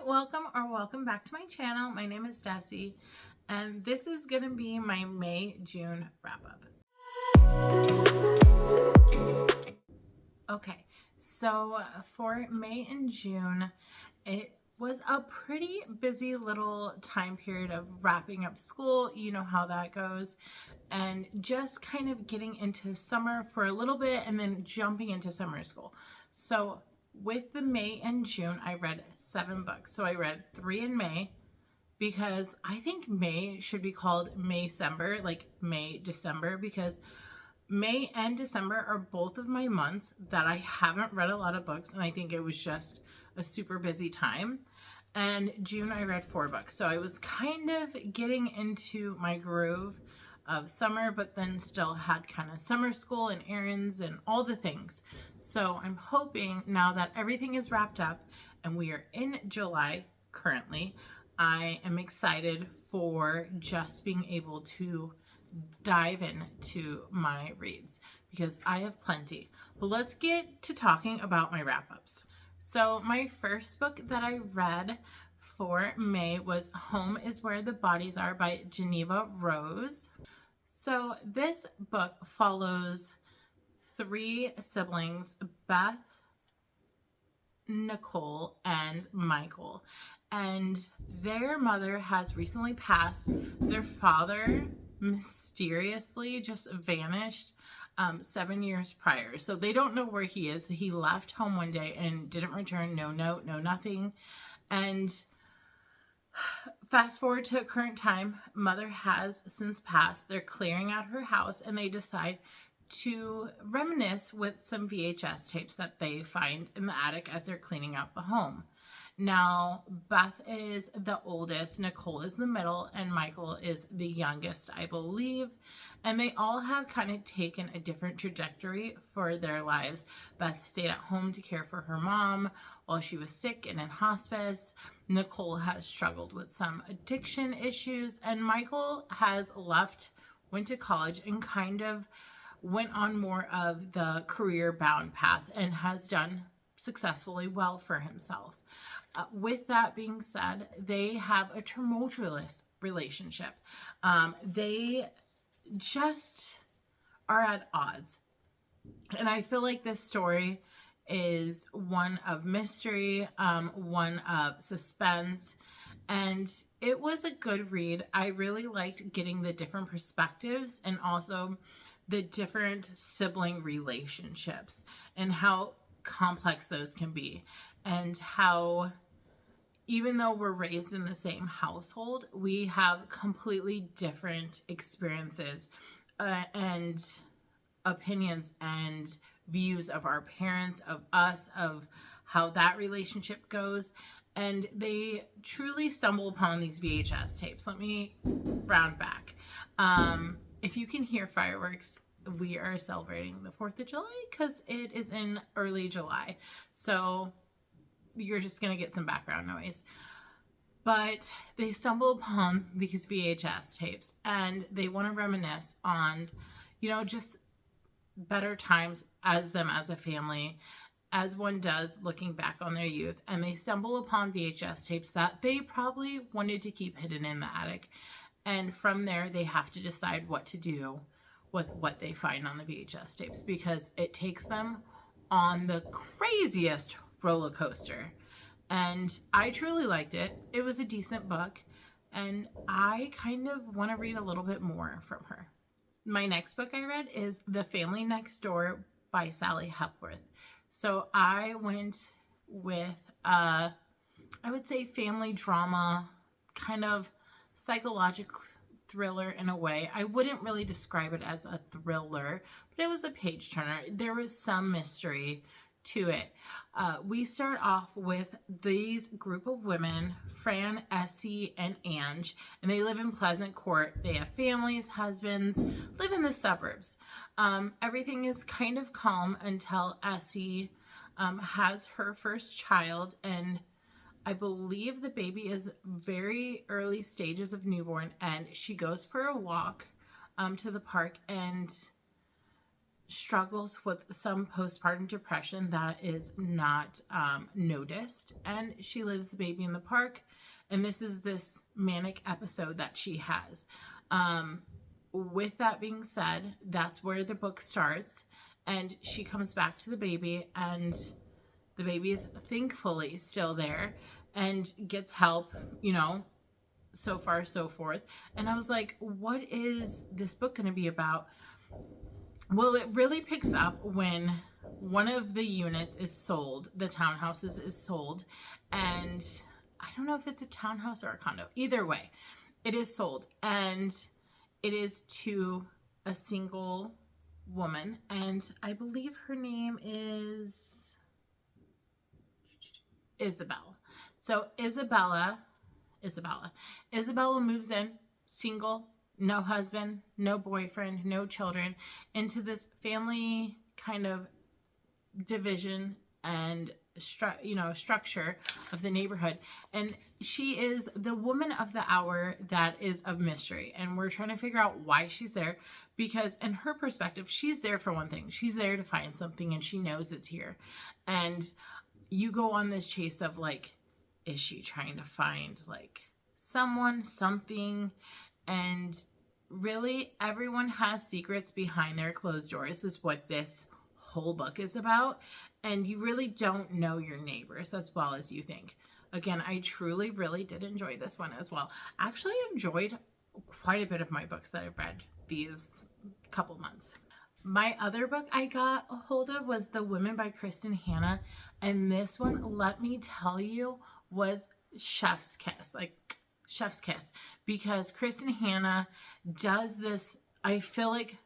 welcome back to my channel. My name is Desi, and this is going to be my May-June wrap-up. Okay, so for May and June, it was a pretty busy little time period of wrapping up school. You know how that goes. And just kind of getting into summer for a little bit and then jumping into summer school. So with the May and June, I read 7 books. So I read 3 in May because I think May should be called May-Cember, like May-December, because May and December are both of my months that I haven't read a lot of books, and I think it was just a super busy time. And June, I read 4 books. So I was kind of getting into my groove of summer, but then still had kind of summer school and errands and all the things. So I'm hoping now that everything is wrapped up and we are in July currently, I am excited for just being able to dive into my reads because I have plenty. But let's get to talking about my wrap-ups. So my first book that I read for May was Home is Where the Bodies Are by Jeneva Rose. So this book follows 3 siblings, Beth, Nicole, and Michael. And their mother has recently passed. Their father mysteriously just vanished 7 years prior. So they don't know where he is. He left home one day and didn't return. No note, no nothing. And fast forward to current time, mother has since passed. They're clearing out her house and they decide to reminisce with some VHS tapes that they find in the attic as they're cleaning out the home. Now, Beth is the oldest, Nicole is the middle, and Michael is the youngest, I believe. And they all have kind of taken a different trajectory for their lives. Beth stayed at home to care for her mom while she was sick and in hospice. Nicole has struggled with some addiction issues, and Michael has left, went to college, and kind of went on more of the career-bound path and has done successfully well for himself. With that being said, they have a tumultuous relationship. They just are at odds. And I feel like this story is one of mystery, one of suspense, and it was a good read. I really liked getting the different perspectives and also the different sibling relationships and how complex those can be, and how even though we're raised in the same household, we have completely different experiences and opinions and views of our parents, of us, of how that relationship goes. And they truly stumble upon these VHS tapes. Let me round back. If you can hear fireworks, we are celebrating the 4th of July because it is in early July. So you're just going to get some background noise. But they stumble upon these VHS tapes and they want to reminisce on, you know, just better times as them as a family, as one does looking back on their youth. And they stumble upon VHS tapes that they probably wanted to keep hidden in the attic. And from there, they have to decide what to do with what they find on the VHS tapes, because it takes them on the craziest roller coaster. And I truly liked it. It was a decent book, and I kind of want to read a little bit more from her. My next book I read is The Family Next Door by Sally Hepworth. So I went with I would say family drama, kind of psychological thriller in a way. I wouldn't really describe it as a thriller, but it was a page turner. There was some mystery to it. We start off with these group of women, Fran, Essie, and Ange, and they live in Pleasant Court. They have families, husbands, live in the suburbs. Everything is kind of calm until Essie has her first child, and I believe the baby is very early stages of newborn, and she goes for a walk to the park, and struggles with some postpartum depression that is not noticed, and she leaves the baby in the park, and this is this manic episode that she has. With that being said, that's where the book starts, and she comes back to the baby, and the baby is thankfully still there and gets help, you know, so far so forth. And I was like, what is this book going to be about? Well, it really picks up when one of the units is sold, the townhouses is sold, and I don't know if it's a townhouse or a condo. Either way, it is sold, and it is to a single woman, and I believe her name is Isabel. So Isabella moves in, single, no husband, no boyfriend, no children, into this family kind of division and structure of the neighborhood. And she is the woman of the hour that is of mystery. And we're trying to figure out why she's there, because in her perspective, she's there for one thing. She's there to find something, and she knows it's here. And you go on this chase of like, is she trying to find like someone, something? And really, everyone has secrets behind their closed doors is what this whole book is about. And you really don't know your neighbors as well as you think. Again, I truly, really did enjoy this one as well. Actually, I enjoyed quite a bit of my books that I've read these couple months. My other book I got a hold of was The Women by Kristin Hannah. And this one, let me tell you, was chef's kiss. Like, chef's kiss, because Kristin Hannah does this, I feel like,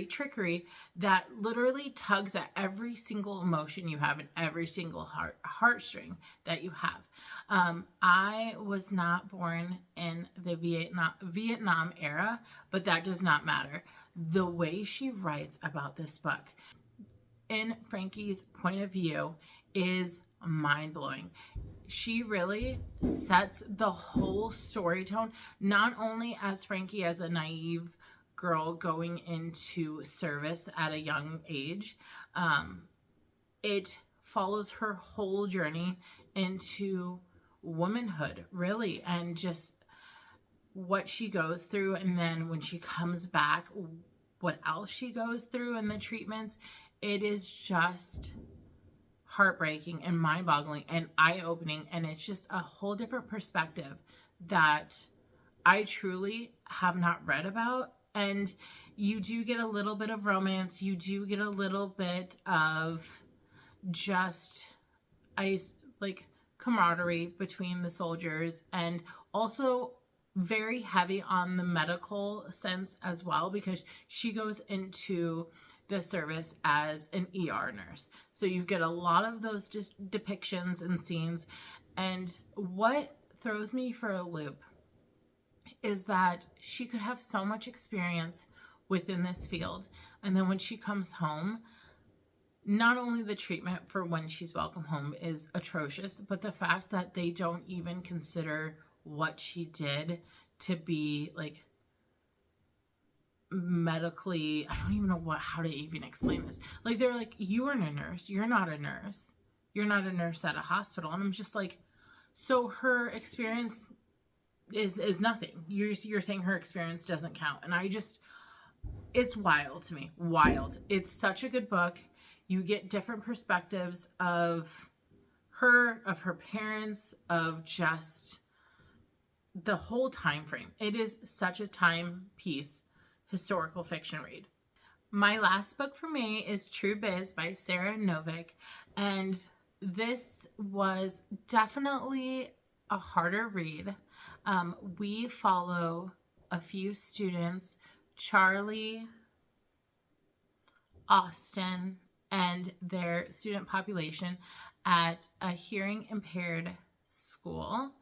trickery that literally tugs at every single emotion you have and every single heartstring that you have. I was not born in the Vietnam era, but that does not matter. The way she writes about this book in Frankie's point of view is mind-blowing. She really sets the whole story tone, not only as Frankie as a naive girl going into service at a young age. It follows her whole journey into womanhood, really, and just what she goes through. And then when she comes back, what else she goes through and the treatments. It is just heartbreaking and mind-boggling and eye-opening, and it's just a whole different perspective that I truly have not read about. And you do get a little bit of romance, you do get a little bit of just camaraderie between the soldiers, and also very heavy on the medical sense as well, because she goes into the service as an ER nurse. So you get a lot of those just depictions and scenes. And what throws me for a loop is that she could have so much experience within this field. And then when she comes home, not only the treatment for when she's welcome home is atrocious, but the fact that they don't even consider what she did to be like medically, I don't even know how to even explain this. Like, they're like, you are a nurse, you're not a nurse. You're not a nurse at a hospital. And I'm just like, so her experience is nothing. You're saying her experience doesn't count. And it's wild to me. Wild. It's such a good book. You get different perspectives of her parents, of just the whole time frame. It is such a timepiece historical fiction read. My last book for me is True Biz by Sara Novic, and this was definitely a harder read. We follow a few students, Charlie, Austin, and their student population at a hearing impaired school,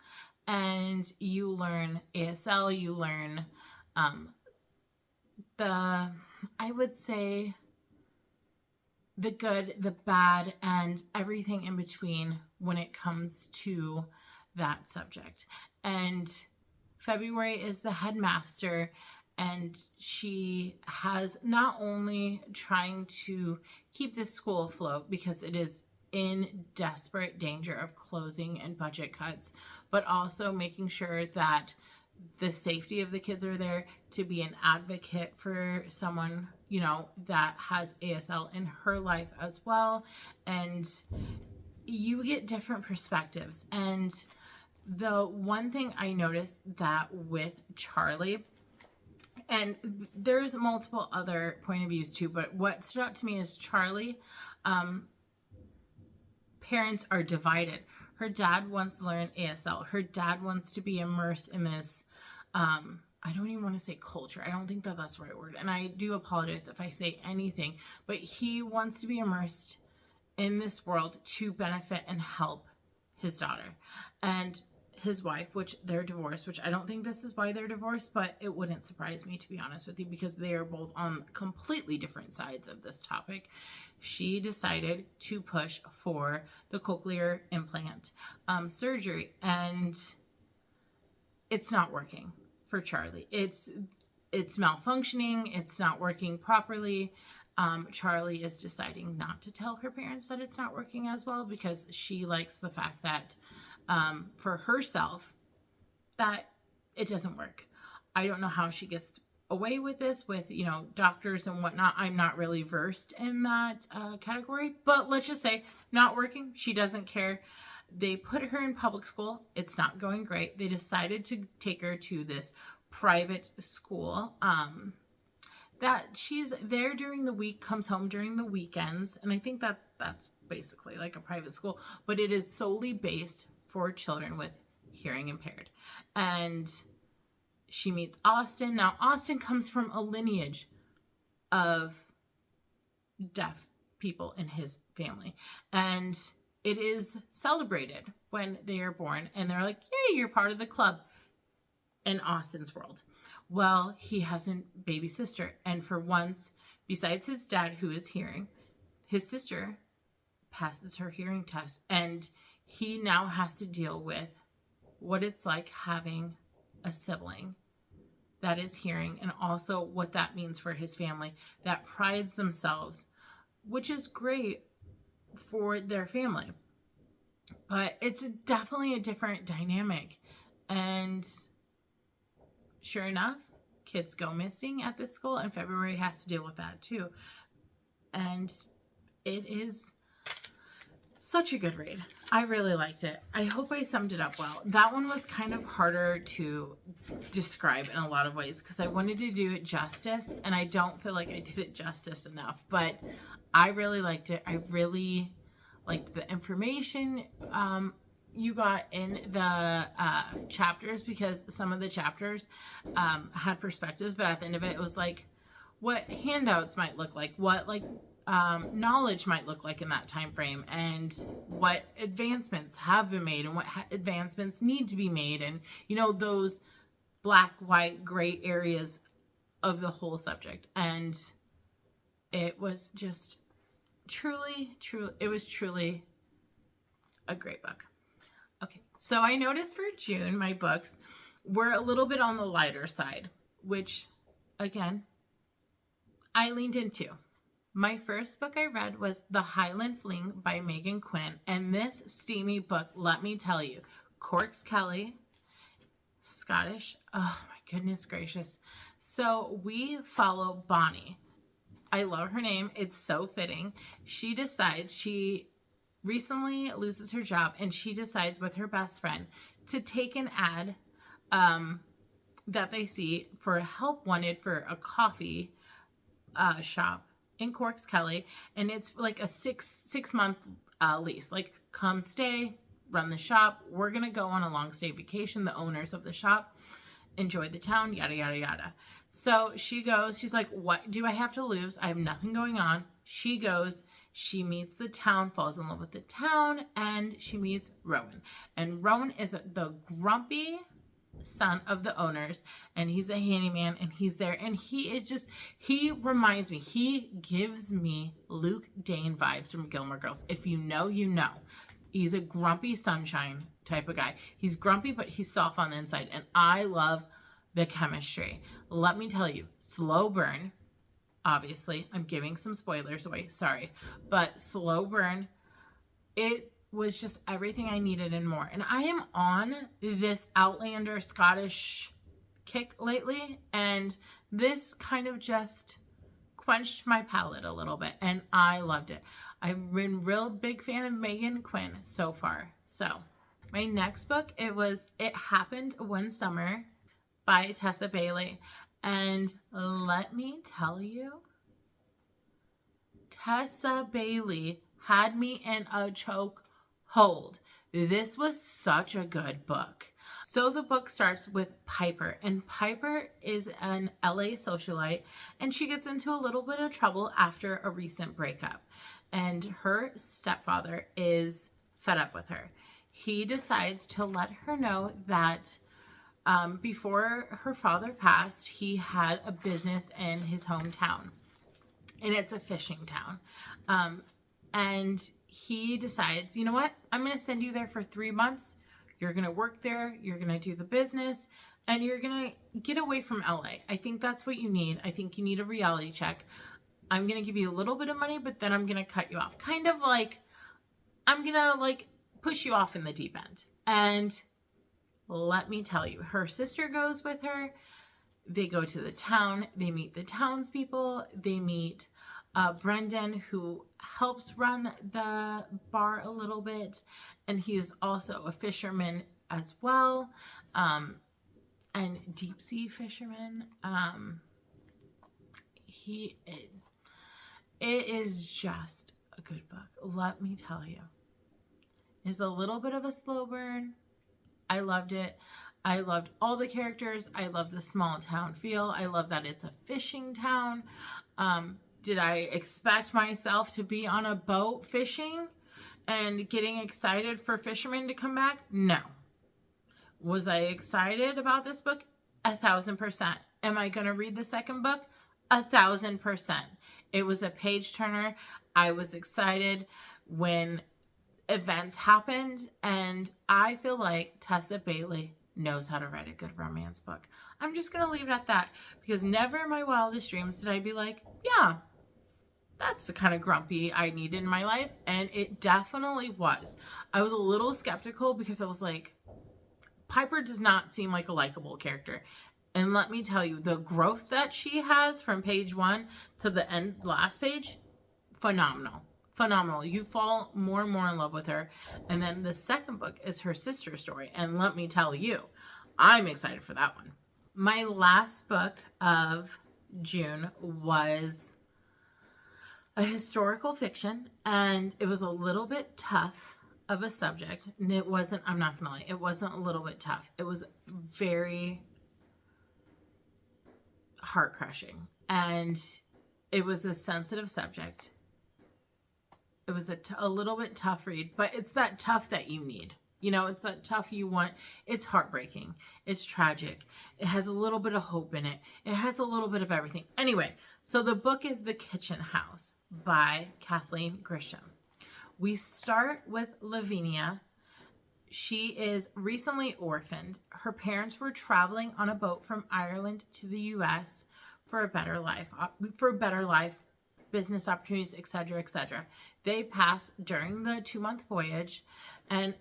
and you learn ASL, you learn I would say the good, the bad, and everything in between when it comes to that subject. And February is the headmaster, And she has not only trying to keep this school afloat because it is in desperate danger of closing and budget cuts, but also making sure that the safety of the kids are there, to be an advocate for someone, you know, that has ASL in her life as well. And you get different perspectives. And the one thing I noticed that with Charlie, and there's multiple other point of views too, but what stood out to me is Charlie, parents are divided. Her dad wants to learn ASL. Her dad wants to be immersed in this, I don't even want to say culture. I don't think that that's the right word. And I do apologize if I say anything, but he wants to be immersed in this world to benefit and help his daughter. And his wife, which they're divorced, which I don't think this is why they're divorced, but it wouldn't surprise me, to be honest with you, because they are both on completely different sides of this topic. She decided to push for the cochlear implant surgery, and it's not working for Charlie. It's malfunctioning. It's not working properly. Charlie is deciding not to tell her parents that it's not working as well, because she likes the fact that for herself that it doesn't work. I don't know how she gets away with this with, you know, doctors and whatnot. I'm not really versed in that category, but let's just say not working. She doesn't care. They put her in public school. It's not going great. They decided to take her to this private school that she's there during the week, comes home during the weekends. And I think that that's basically like a private school, but it is solely based for children with hearing impaired. And she meets Austin. Now, Austin comes from a lineage of deaf people in his family. And it is celebrated when they are born. And they're like, yay, you're part of the club in Austin's world. Well, he has a baby sister. And for once, besides his dad, who is hearing, his sister passes her hearing test. And he now has to deal with what it's like having a sibling that is hearing, and also what that means for his family that prides themselves, which is great for their family. But it's definitely a different dynamic. And sure enough, kids go missing at this school, and February has to deal with that too. And it is such a good read. I really liked it. I hope I summed it up well. That one was kind of harder to describe in a lot of ways because I wanted to do it justice, and I don't feel like I did it justice enough, but I really liked it. I really liked the information you got in the chapters, because some of the chapters had perspectives, but at the end of it, it was like what handouts might look like, what like knowledge might look like in that time frame, and what advancements have been made and what advancements need to be made, and you know, those black, white, gray areas of the whole subject. And it was just truly a great book. Okay, so I noticed for June my books were a little bit on the lighter side, which again I leaned into. My first book I read was The Highland Fling by Meghan Quinn, and this steamy book, let me tell you, Corks Kelly, Scottish, oh my goodness gracious. So we follow Bonnie. I love her name. It's so fitting. She decides, she recently loses her job, and she decides with her best friend to take an ad that they see for help wanted for a coffee shop in Corks Kelly, and it's like a six month lease. Like, come stay, run the shop. We're gonna go on a long stay vacation. The owners of the shop enjoy the town, yada yada yada. So she goes. She's like, "What do I have to lose? I have nothing going on." She goes. She meets the town, falls in love with the town, and she meets Rowan. And Rowan is the grumpy son of the owners, and he's a handyman, and he's there, and he reminds me, he gives me Luke Dane vibes from Gilmore Girls. If you know, you know. He's a grumpy sunshine type of guy. He's grumpy, but he's soft on the inside, and I love the chemistry. Let me tell you, slow burn. Obviously, I'm giving some spoilers away, sorry, but slow burn. It was just everything I needed and more. And I am on this Outlander Scottish kick lately, and this kind of just quenched my palate a little bit, and I loved it. I've been a real big fan of Meghan Quinn so far. So my next book, It Happened One Summer by Tessa Bailey. And let me tell you, Tessa Bailey had me in a choke hold. This was such a good book. So the book starts with Piper, and Piper is an LA socialite, and she gets into a little bit of trouble after a recent breakup. And her stepfather is fed up with her. He decides to let her know that before her father passed, he had a business in his hometown, and it's a fishing town. And he decides, you know what? I'm going to send you there for 3 months. You're going to work there. You're going to do the business, and you're going to get away from LA. I think that's what you need. I think you need a reality check. I'm going to give you a little bit of money, but then I'm going to cut you off. Kind of like, I'm going to like push you off in the deep end. And let me tell you, her sister goes with her. They go to the town. They meet the townspeople. They meet Brendan, who helps run the bar a little bit. And he is also a fisherman as well. And deep sea fisherman. It is just a good book. Let me tell you. It's a little bit of a slow burn. I loved it. I loved all the characters. I love the small town feel. I love that it's a fishing town. Did I expect myself to be on a boat fishing and getting excited for fishermen to come back? No. Was I excited about this book? 1,000%. Am I going to read the second book? 1,000%. It was a page turner. I was excited when events happened, and I feel like Tessa Bailey knows how to write a good romance book. I'm just going to leave it at that, because never in my wildest dreams did I be like, yeah, that's the kind of grumpy I needed in my life, and it definitely was. I was a little skeptical because I was like, Piper does not seem like a likable character. And let me tell you, the growth that she has from page 1 to the end, last page, phenomenal. Phenomenal. You fall more and more in love with her. And then the second book is her sister story. And let me tell you, I'm excited for that one. My last book of June was a historical fiction, and it was a little bit tough of a subject. And it wasn't, I'm not gonna lie, it wasn't a little bit tough. It was very heart-crushing, and it was a sensitive subject. It was a little bit tough read, but it's that tough that you need. You know, it's that tough you want. It's heartbreaking. It's tragic. It has a little bit of hope in it. It has a little bit of everything. Anyway, so the book is The Kitchen House by Kathleen Grissom. We start with Lavinia. She is recently orphaned. Her parents were traveling on a boat from Ireland to the U.S. for a better life, business opportunities, etc., etc. They pass during the 2-month voyage, and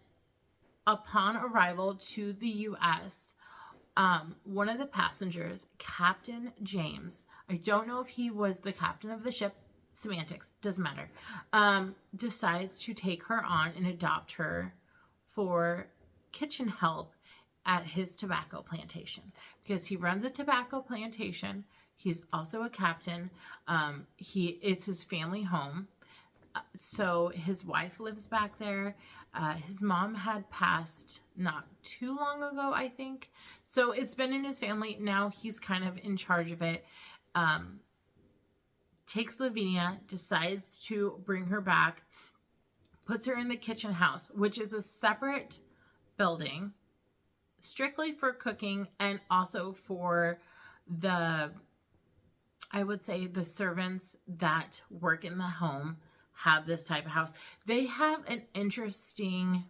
upon arrival to the U.S., one of the passengers, Captain James, I don't know if he was the captain of the ship, semantics, doesn't matter, decides to take her on and adopt her for kitchen help at his tobacco plantation, because he runs a tobacco plantation. He's also a captain. It's his family home. So his wife lives back there. His mom had passed not too long ago, I think. So it's been in his family. Now he's kind of in charge of it. Takes Lavinia, decides to bring her back, puts her in the kitchen house, which is a separate building, strictly for cooking and also for the, I would say, the servants that work in the home have this type of house. They have an interesting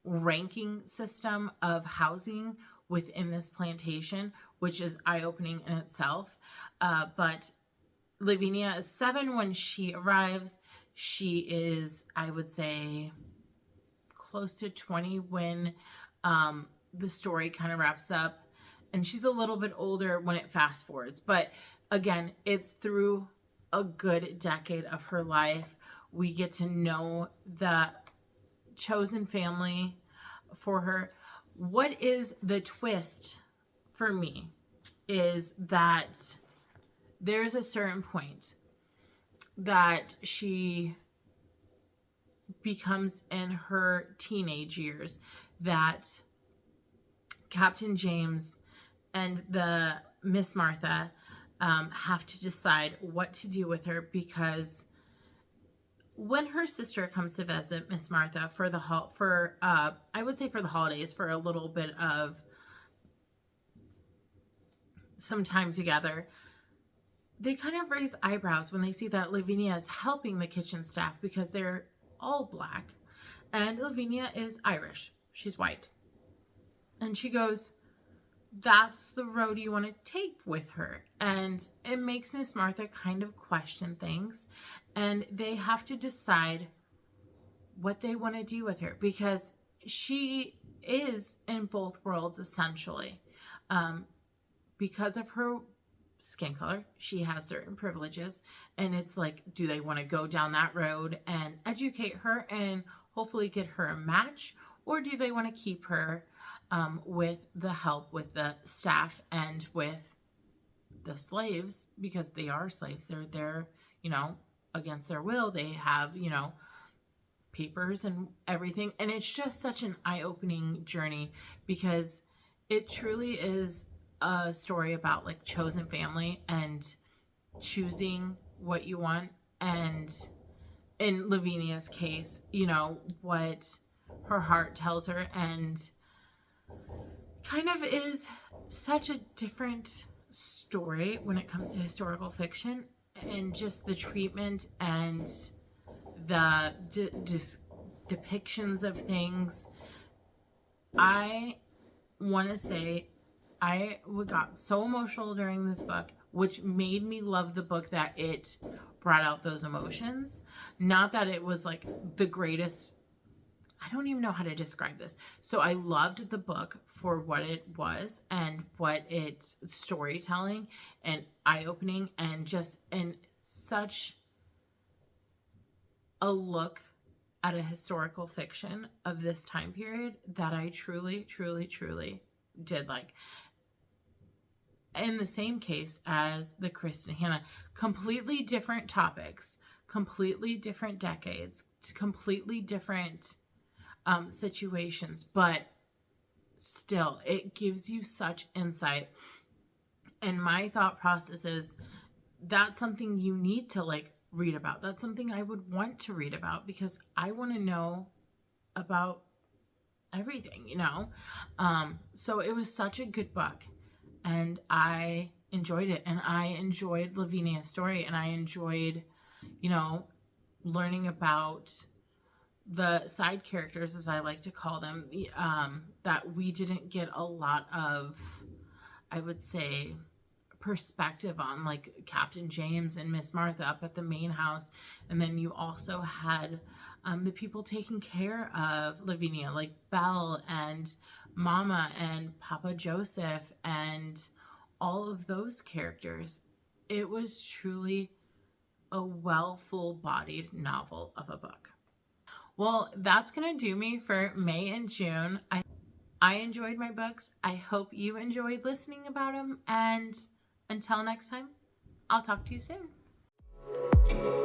ranking system of housing within this plantation, which is eye-opening in itself. But Lavinia is 7 when she arrives. She is, I would say, close to 20 when the story kind of wraps up. And she's a little bit older when it fast forwards. But again, it's through a good decade of her life. We get to know the chosen family for her. What is the twist for me is that there's a certain point that she becomes in her teenage years that Captain James and the Miss Martha have to decide what to do with her, because when her sister comes to visit Miss Martha for the I would say for the holidays, for a little bit of some time together, they kind of raise eyebrows when they see that Lavinia is helping the kitchen staff because they're all black and Lavinia is Irish. She's white. And she goes, that's the road you want to take with her. And it makes Miss Martha kind of question things, and they have to decide what they want to do with her, because she is in both worlds essentially. Because of her skin color, she has certain privileges, and it's like, do they want to go down that road and educate her and hopefully get her a match, or do they want to keep her with the help with the staff and with the slaves, because they are slaves. They're there, against their will. They have, papers and everything. And it's just such an eye-opening journey, because it truly is a story about like chosen family and choosing what you want. And in Lavinia's case, what her heart tells her, and kind of is such a different story when it comes to historical fiction, and just the treatment and the depictions of things. I want to say I got so emotional during this book, which made me love the book that it brought out those emotions. Not that it was like the greatest, I don't even know how to describe this. So I loved the book for what it was and what its storytelling and eye-opening, and just in such a look at a historical fiction of this time period that I truly, truly, truly did like. In the same case as the Kristin and Hannah, completely different topics, completely different decades, completely different situations, but still it gives you such insight. And my thought process is, that's something you need to like read about. That's something I would want to read about, because I want to know about everything, so it was such a good book, and I enjoyed it, and I enjoyed Lavinia's story, and I enjoyed learning about the side characters, as I like to call them, that we didn't get a lot of, I would say, perspective on, like Captain James and Miss Martha up at the main house. And then you also had the people taking care of Lavinia, like Belle and Mama and Papa Joseph and all of those characters. It was truly a full-bodied novel of a book. Well, that's going to do me for May and June. I enjoyed my books. I hope you enjoyed listening about them. And until next time, I'll talk to you soon.